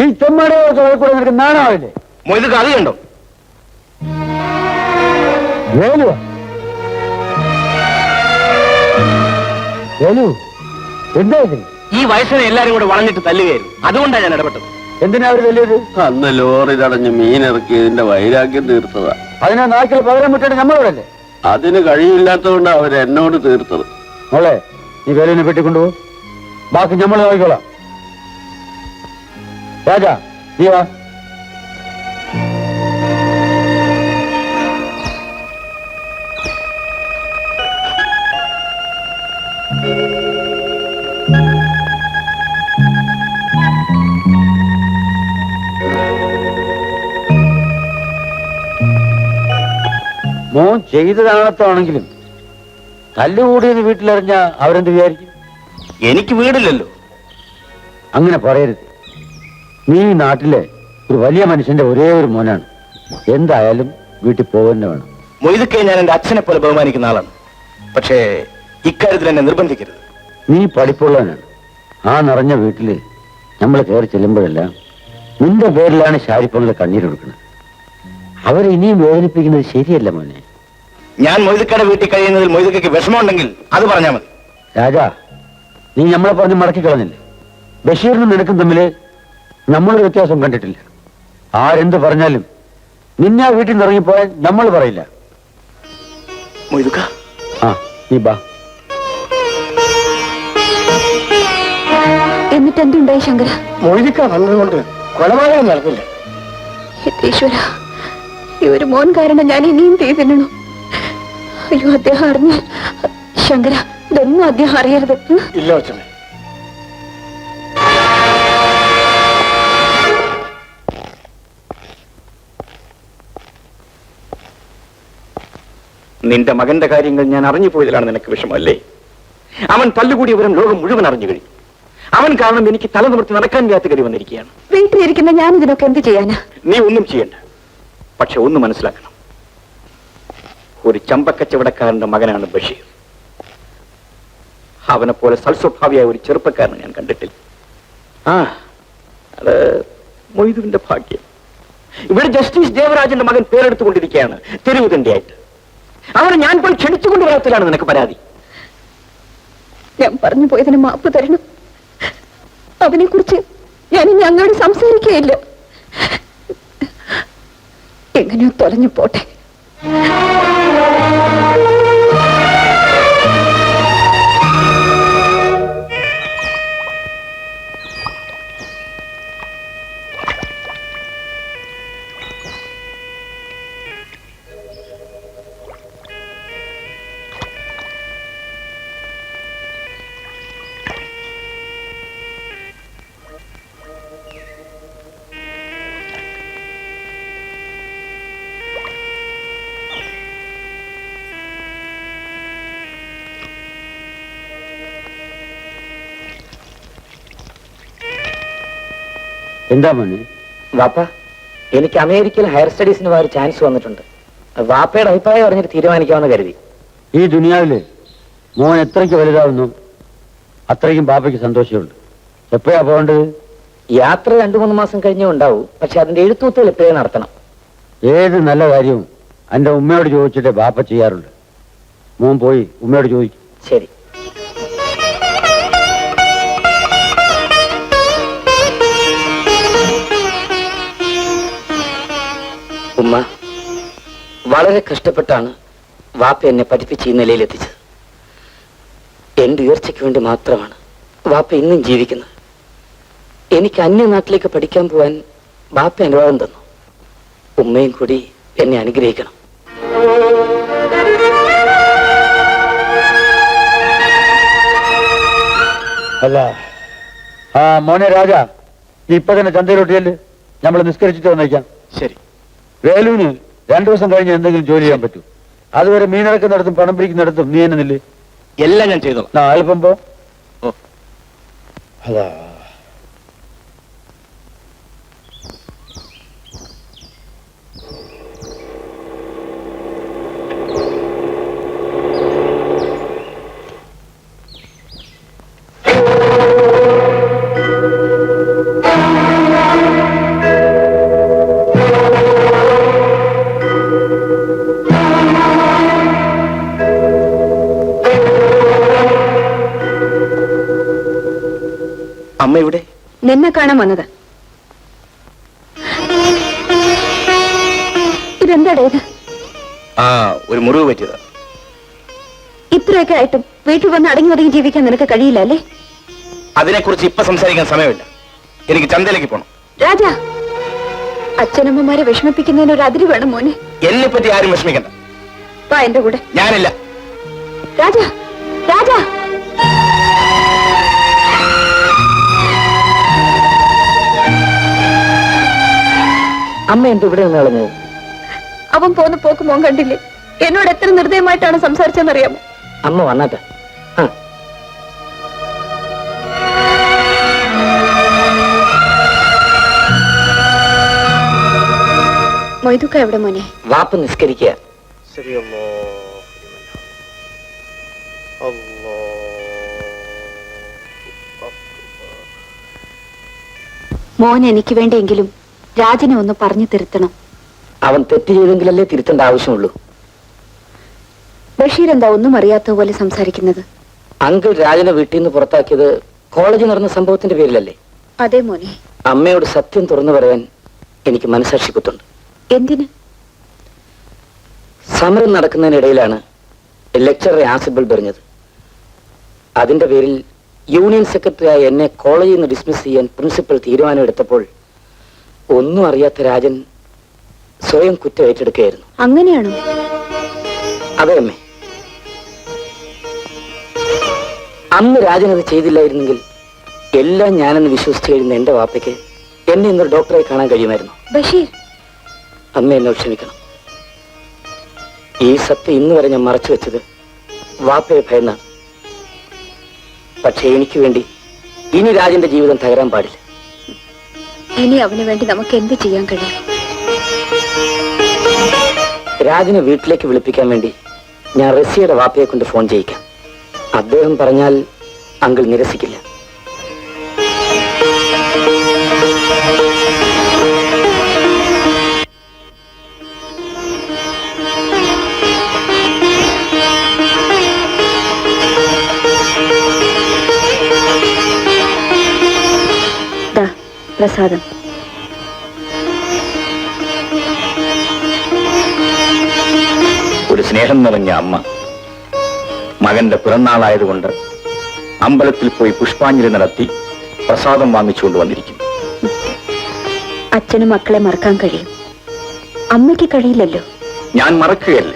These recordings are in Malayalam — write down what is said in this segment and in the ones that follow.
ഈ ചെമ്മടെ കൂടെ നിനക്ക് നാണാവില്ലേ? മൊയ്ത് അത് കണ്ടോ? വേലു വേലു എന്താ ഇതിന്? ഈ വയസ്സിനെ എല്ലാരും കൂടെ വളഞ്ഞിട്ട് തല്ലുകയായിരുന്നു. അതുകൊണ്ടാണ് ഞാൻ ഇടപെട്ടത്. എന്തിനാ അവര് തല്ലിയത്? അന്ന് ലോറി തടഞ്ഞ് മീനിറക്കിയതിന്റെ വൈരാഗ്യം തീർത്തതാ. അതിനാ നാക്കിൽ പകരം വിട്ടിട്ട് നമ്മളോടല്ലേ? അതിന് കഴിയില്ലാത്തതുകൊണ്ട് അവരെന്നോട് തീർത്തത്. മോളെ, നീ വേലുവിനെ പെട്ടിക്കൊണ്ടുപോ, ബാക്കി നമ്മൾ നോക്കിക്കോളാം. രാജാ, നീ വാ. മോൻ ചെയ്തതാണത്താണെങ്കിലും തല്ലുകൂടിയെന്ന് വീട്ടിലറിഞ്ഞ അവരെന്ത് വിചാരിക്കും? എനിക്ക് വീടില്ലല്ലോ. അങ്ങനെ പറയരുത്. നീ നാട്ടിലെ ഒരു വലിയ മനുഷ്യന്റെ ഒരേ ഒരു മോനാണ്. എന്തായാലും വീട്ടിൽ പോകന്നെ വേണം. മൊയ്തുക്കെ ഞാൻ എന്റെ അച്ഛനെ പോലെ ബഹുമാനിക്കുന്ന ആളാണ്. പക്ഷേ ഇക്കാര്യത്തിൽ എന്നെ നിർബന്ധിക്കരുത്. നീ പഠിപ്പുള്ളവനാണ്. ആ നിറഞ്ഞ വീട്ടില് നമ്മൾ കയറി ചെല്ലുമ്പോഴെല്ലാം നിന്റെ പേരിലാണ് ശാരിപ്പങ്ങളെ കണ്ണീരൊടുക്കുന്നത്. അവരെ ഇനിയും വേദനിപ്പിക്കുന്നത് ശരിയല്ല മോനെ. ഞാൻ മൊയ്തുക്കയുടെ വീട്ടിൽ കഴിയുന്നതിൽ മൊയ്തുക്കയ്ക്ക് വിഷമമുണ്ടെങ്കിൽ അത് പറഞ്ഞാൽ മതി. രാജാ, നീ നമ്മളെ പറഞ്ഞ് മടക്കി കളഞ്ഞില്ലേ? ബഷീറിനും നിനക്കും തമ്മില് നമ്മളൊരു വ്യത്യാസം കണ്ടിട്ടില്ല. ആരെന്ത് പറഞ്ഞാലും നിന്നെ ആ വീട്ടിൽ നിന്ന് ഇറങ്ങിപ്പോയാൽ നമ്മൾ പറയില്ല. മൊയ്തുക്ക, ആ നീ ബാ. എന്നിട്ട് എന്തുണ്ടായി ശങ്കര? മൊയ്തുക്ക വന്നതുകൊണ്ട് കൊലപാതകം നടന്നില്ല. ഈശ്വര, ഈ ഒരു മോൻ കാരണം ഞാൻ ഇനിയും ചെയ്തിരണോ? അയ്യോ, അദ്ദേഹം അറിഞ്ഞ. ശങ്കര, ഇതൊന്നും അദ്ദേഹം അറിയരുത്. ഇല്ല അച്ഛനെ. നിന്റെ മകന്റെ കാര്യങ്ങൾ ഞാൻ അറിഞ്ഞു പോയതിലാണ് നിനക്ക് വിഷമല്ലേ? അവൻ തല്ലുകൂടി വിവരം ലോകം മുഴുവൻ അറിഞ്ഞു കഴിഞ്ഞു. അവൻ കാരണം എനിക്ക് തല നിവർത്തി നടക്കാൻ വയ്യാത്ത ഗതി വന്നിരിക്കുകയാണ്. വീട്ടിലിരിക്കുന്ന ഞാൻ ഇതിനൊക്കെ എന്ത് ചെയ്യാനാ? നീ ഒന്നും ചെയ്യണ്ട. പക്ഷെ ഒന്ന് മനസ്സിലാക്കണം, ഒരു ചമ്പക്കച്ചവടക്കാരന്റെ മകനാണ് ബഷീർ. അവനെ പോലെ സൽസ്വഭാവിയായ ഒരു ചെറുപ്പക്കാരനെ ഞാൻ കണ്ടിട്ടില്ല. അത് മൊയ്തുവിന്റെ ഭാഗ്യം. ഇവിടെ ജസ്റ്റിസ് ദേവരാജന്റെ മകൻ പേരെടുത്തുകൊണ്ടിരിക്കുകയാണ് തെരുവുതണ്ടിയായിട്ട്. അവനെ ഞാൻ പോയി ക്ഷണിച്ചുകൊണ്ട് വരത്തിലാണ് നിനക്ക് പരാതി. ഞാൻ പറഞ്ഞു പോയതിന് മാപ്പ് തരണം. അവനെ കുറിച്ച് ഞാനിനി അങ്ങോട്ട് സംസാരിക്കുകയില്ല. എങ്ങനെയോ തൊലഞ്ഞു പോട്ടെ. എന്താ മോനെ? വാപ്പ, എനിക്ക് അമേരിക്കയിൽ ഹയർ സ്റ്റഡീസിന് ഒരു ചാൻസ് വന്നിട്ടുണ്ട്. വാപ്പയുടെ അഭിപ്രായം പറഞ്ഞിട്ട് തീരുമാനിക്കാമെന്ന് കരുതി. ഈ ദുനിയാവില് മോൻ എത്രയ്ക്ക് വലുതാവുന്നു അത്രയ്ക്കും ബാപ്പയ്ക്ക് സന്തോഷമുണ്ട്. എപ്പോഴാ പോകേണ്ടത്? യാത്ര 2-3 മാസം കഴിഞ്ഞേ ഉണ്ടാവൂ. പക്ഷെ അതിന്റെ എഴുത്തുകൾ എപ്പോഴേ നടത്തണം. ഏത് നല്ല കാര്യവും എന്റെ ഉമ്മയോട് ചോദിച്ചിട്ടേ ബാപ്പ ചെയ്യാറുണ്ട്. മോൻ പോയി ഉമ്മയോട് ചോദിക്കും. ശരി. ഉമ്മ, വളരെ കഷ്ടപ്പെട്ടാണ് വാപ്പ എന്നെ പഠിപ്പിച്ച് ഈ നിലയിലെത്തിച്ചത്. എന്റെ ഉയർച്ചയ്ക്ക് വേണ്ടി മാത്രമാണ് വാപ്പ ഇന്നും ജീവിക്കുന്നത്. എനിക്ക് അന്യനാട്ടിലേക്ക് പഠിക്കാൻ പോവാൻ ബാപ്പ അനുവാദം തന്നു. ഉമ്മയും കൂടി എന്നെ അനുഗ്രഹിക്കണം. അല്ല മോനെ രാജ, ഇപ്പൊ തന്നെ ചന്തയിലോട്ടിയല്ലേ, നമ്മൾ നിസ്കരിച്ചിട്ട് വന്നേക്കാം. ശരി. വേലുവിന് 2 ദിവസം കഴിഞ്ഞ് എന്തെങ്കിലും ജോലി ചെയ്യാൻ പറ്റൂ. അതുവരെ മീനിറക്കുന്നിടത്തും പണം പിടിക്കുന്നിടത്തും നീ എന്നെ നില്ലേ. എല്ലാം ഞാൻ ചെയ്തോളാം. അല്പം പോ. അതാ അമ്മ ഇവിടെ നിന്നെ കാണാൻ വന്നത്. ഇതെന്താടേ ഇത്? ഒരു മുറിവ് പറ്റിയതാ. ഇത്രയൊക്കെ ആയിട്ടും വീട്ടിൽ വന്ന് അടങ്ങി ഒതുങ്ങി ജീവിക്കാൻ നിനക്ക് കഴിയില്ല അല്ലേ? അതിനെക്കുറിച്ച് ഇപ്പൊ സംസാരിക്കാൻ സമയമില്ല. എനിക്ക് ചന്തയിലേക്ക് പോകണം. രാജ, അച്ഛനമ്മമാരെ വിഷമിപ്പിക്കുന്നതിന് ഒരു അതിര് വേണം മോനെ. എന്നെ പറ്റി ആരും വിഷമിക്കണ്ട. വാ എന്റെ കൂടെ. ഞാനില്ല. രാജ, രാജ. അമ്മ എന്ത് ഇവിടെ നിന്ന് കളഞ്ഞത്? അവൻ പോന്ന പോക്ക് മോൻ കണ്ടില്ലേ? എന്നോട് എത്ര നിർദ്ദയമായിട്ടാണ് സംസാരിച്ചെന്നറിയാമോ? അമ്മ വന്നാട്ടെ. മൊയ്തുക്ക എവിടെ മോനെ? വാപ്പ് നിസ്കരിക്കുക. മോൻ എനിക്ക് വേണ്ടിയെങ്കിലും രാജനെ ഒന്ന് പറഞ്ഞു തിരുത്തണം. അവൻ തെറ്റ് ചെയ്തെങ്കിലല്ലേ തിരുത്തേണ്ട ആവശ്യമുള്ളൂ. ബഷീർ എന്താ ഒന്നും അറിയാത്ത പോലെ സംസാരിക്കുന്നത്? അങ്കിൾ രാജനെ വീട്ടിൽ നിന്ന് പുറത്താക്കിയത് കോളേജിൽ നടന്ന സംഭവത്തിന്റെ പേരിലല്ലേ? അതെ മോനെ. അമ്മയോട് സത്യം തുറന്നു പറയാൻ എനിക്ക് മനസാക്ഷി കുത്തുണ്ട്. എന്തിന്? സമരം നടക്കുന്നതിനിടയിലാണ് ലെക്ചററെ ആസിഡ് ബൾബ് എറിഞ്ഞത്. അതിന്റെ പേരിൽ യൂണിയൻ സെക്രട്ടറിയായ എന്നെ കോളേജിൽ നിന്ന് ഡിസ്മിസ് ചെയ്യാൻ പ്രിൻസിപ്പൽ തീരുമാനമെടുത്തപ്പോൾ ഒന്നും അറിയാത്ത രാജൻ സ്വയം കുറ്റം ഏറ്റെടുക്കുകയായിരുന്നു. അങ്ങനെയാണോ? അതെ അമ്മേ. അന്ന് രാജൻ അത് ചെയ്തില്ലായിരുന്നെങ്കിൽ എല്ലാം ഞാനെന്ന് വിശ്വസിച്ചു കഴിയുന്ന എന്റെ വാപ്പയ്ക്ക് എന്നെ ഇന്നൊരു ഡോക്ടറെ കാണാൻ കഴിയുമായിരുന്നു. ബഷീർ, അമ്മ എന്നോട് ക്ഷമിക്കണം. ഈ സത്യം ഇന്ന് വരെ ഞാൻ മറച്ചു വെച്ചത് വാപ്പയെ ഭയന്നാണ്. പക്ഷെ എനിക്ക് വേണ്ടി ഇനി രാജന്റെ ജീവിതം തകരാൻ പാടില്ല. ഇനി അവന് വേണ്ടി നമുക്ക് എന്ത് ചെയ്യാൻ കഴിയും? രാജനെ വീട്ടിലേക്ക് വിളിപ്പിക്കാൻ വേണ്ടി ഞാൻ റസിയുടെ വാപ്പയെ കൊണ്ട് ഫോൺ ചെയ്യിക്കാം. അദ്ദേഹം പറഞ്ഞാൽ അങ്കിൾ നിരസിക്കില്ല. പ്രസാദം. ഒരു സ്നേഹം നിറഞ്ഞ അമ്മ മകന്റെ പിറന്നാളായതുകൊണ്ട് അമ്പലത്തിൽ പോയി പുഷ്പാഞ്ജലി നടത്തി പ്രസാദം വാങ്ങിച്ചുകൊണ്ട് വന്നിരിക്കുന്നു. അച്ഛന് മക്കളെ മറക്കാൻ കഴിയും, അമ്മയ്ക്ക് കഴിയില്ലല്ലോ. ഞാൻ മറക്കുകയല്ല,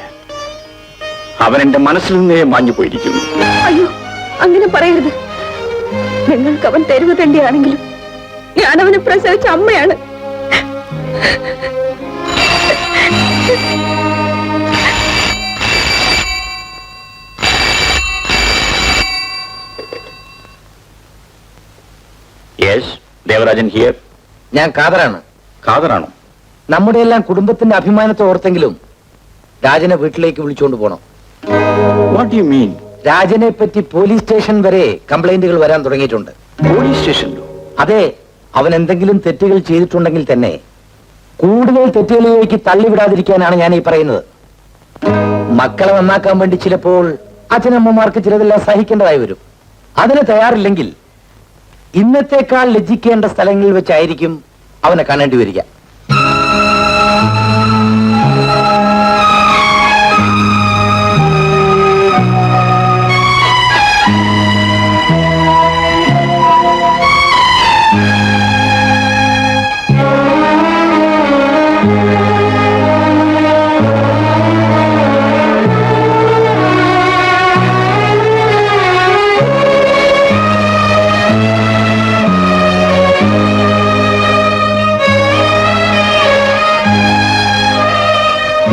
അവൻ എന്റെ മനസ്സിൽ നിന്നേ മാഞ്ഞു പോയിരിക്കുന്നു. അയ്യോ, അങ്ങനെ പറയരുത്. നിങ്ങൾക്ക് അവൻ തെരുവ് തന്നെയാണെങ്കിലും ഞാൻ അവനെ പ്രസവിച്ച അമ്മയാണ്. Yes, Devarajan here. ഞാൻ കാതറാണ്. കാതറാണോ? നമ്മുടെ എല്ലാം കുടുംബത്തിന്റെ അഭിമാനത്തെ ഓർത്തെങ്കിലും രാജനെ വീട്ടിലേക്ക് വിളിച്ചുകൊണ്ട് പോണം. What you mean? രാജനെ പറ്റി പോലീസ് സ്റ്റേഷൻ വരെ കംപ്ലൈന്റുകൾ വരാൻ തുടങ്ങിയിട്ടുണ്ട്. പോലീസ് സ്റ്റേഷനിലോ? അതെ, അവൻ എന്തെങ്കിലും തെറ്റുകൾ ചെയ്തിട്ടുണ്ടെങ്കിൽ തന്നെ കൂടുതൽ തെറ്റുകളിലേക്ക് തള്ളിവിടാതിരിക്കാനാണ് ഞാൻ ഈ പറയുന്നത്. മക്കളെ നന്നാക്കാൻ വേണ്ടി ചിലപ്പോൾ അച്ഛനമ്മമാർക്ക് ചിലതെല്ലാം സഹിക്കേണ്ടതായി വരും. അതിന് തയ്യാറില്ലെങ്കിൽ ഇന്നത്തേക്കാൾ ലജ്ജിക്കേണ്ട സ്ഥലങ്ങളിൽ വെച്ചായിരിക്കും അവനെ കാണേണ്ടി വരിക.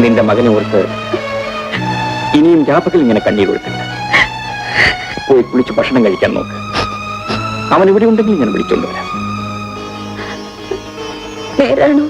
നിന്റെ മകനെ ഓർത്ത് ഇനിയും രാപ്പകൽ ഇങ്ങനെ കണ്ണീർ കൊടുക്കണ്ട. പോയി കുളിച്ച് ഭക്ഷണം കഴിക്കാൻ നോക്ക്. അവൻ ഇവിടെ ഉണ്ടെങ്കിൽ ഞാൻ വിളിച്ചോണ്ട് വരാം. നേരാണോ?